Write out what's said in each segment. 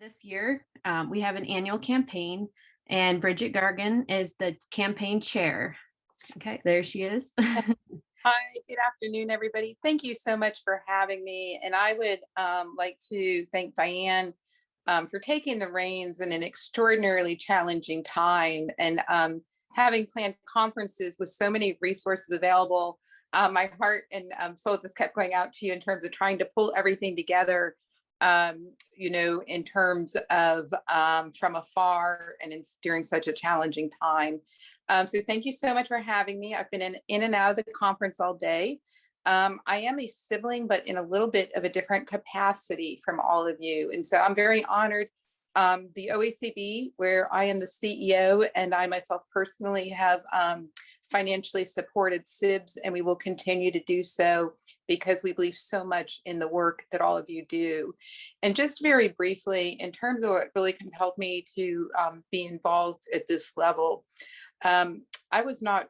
This year, we have an annual campaign, and Bridget Gargan is the campaign chair. Okay, there she is. Hi, good afternoon, everybody. Thank you so much for having me. And I would like to thank Diane for taking the reins in an extraordinarily challenging time and having planned conferences with so many resources available. My heart and soul just kept going out to you in terms of trying to pull everything together, in terms of from afar and during such a challenging time. So thank you so much for having me. I've been in and out of the conference all day. I am a sibling, but in a little bit of a different capacity from all of you. And so I'm very honored. The OACB, where I am the CEO, and I myself personally have financially supported SIBS, and we will continue to do so because we believe so much in the work that all of you do. And just very briefly, in terms of what really compelled me to be involved at this level, I was not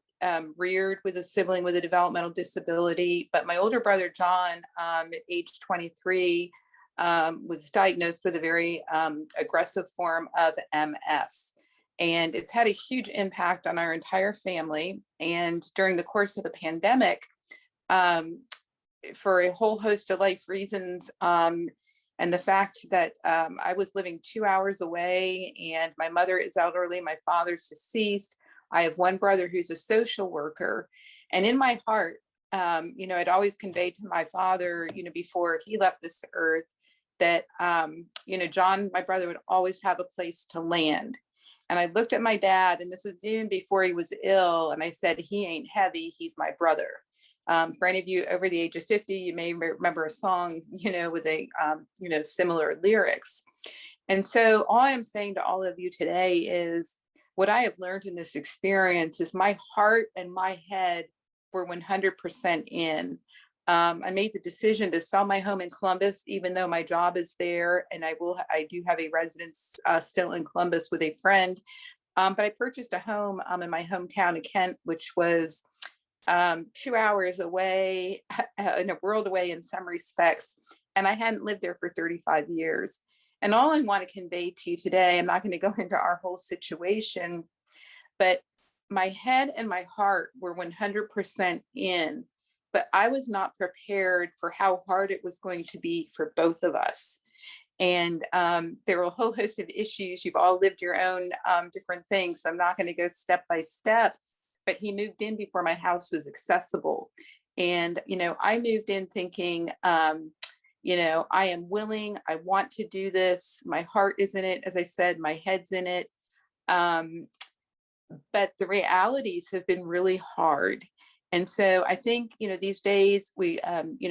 reared with a sibling with a developmental disability, but my older brother, John, at age 23, was diagnosed with a very aggressive form of MS. And it's had a huge impact on our entire family. And during the course of the pandemic, for a whole host of life reasons, and the fact that I was living 2 hours away, and my mother is elderly, my father's deceased. I have one brother who's a social worker. And in my heart, I'd always conveyed to my father, before he left this earth, that, John, my brother, would always have a place to land. And I looked at my dad, and this was even before he was ill, and I said, he ain't heavy, he's my brother. For any of you over the age of 50, you may remember a song, with a, similar lyrics. And so all I'm saying to all of you today is what I have learned in this experience is my heart and my head were 100% in. I made the decision to sell my home in Columbus, even though my job is there, and I do have a residence still in Columbus with a friend. But I purchased a home in my hometown of Kent, which was 2 hours away, in a world away in some respects. And I hadn't lived there for 35 years. And all I want to convey to you today, I'm not going to go into our whole situation, but my head and my heart were 100% in, but I was not prepared for how hard it was going to be for both of us. And there were a whole host of issues. You've all lived your own different things. So I'm not going to go step by step, but he moved in before my house was accessible. And, I moved in thinking, I am willing, I want to do this. My heart is in it. As I said, my head's in it. But the realities have been really hard. And so I think, these days we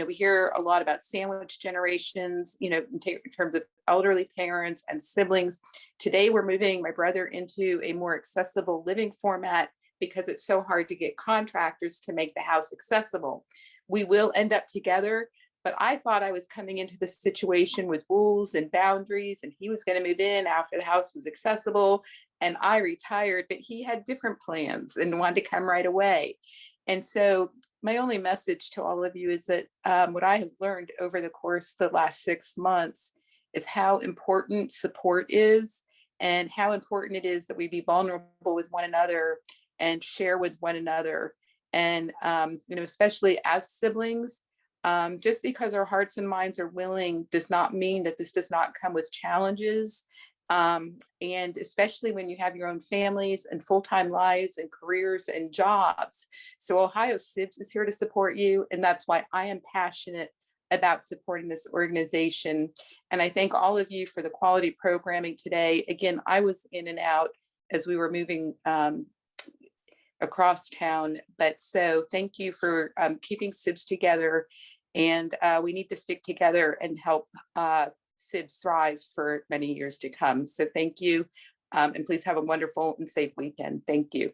hear a lot about sandwich generations, in terms of elderly parents and siblings. Today, we're moving my brother into a more accessible living format because it's so hard to get contractors to make the house accessible. We will end up together, but I thought I was coming into this situation with rules and boundaries, and he was going to move in after the house was accessible. And I retired, but he had different plans and wanted to come right away. And so my only message to all of you is that what I have learned over the course of the last 6 months is how important support is, and how important it is that we be vulnerable with one another and share with one another. And, especially as siblings, just because our hearts and minds are willing does not mean that this does not come with challenges. And especially when you have your own families and full-time lives and careers and jobs. So Ohio SIBS is here to support you. And that's why I am passionate about supporting this organization. And I thank all of you for the quality programming today. Again, I was in and out as we were moving across town. But so thank you for keeping SIBS together. And we need to stick together and help SIBS thrive for many years to come. So thank you. And please have a wonderful and safe weekend. Thank you.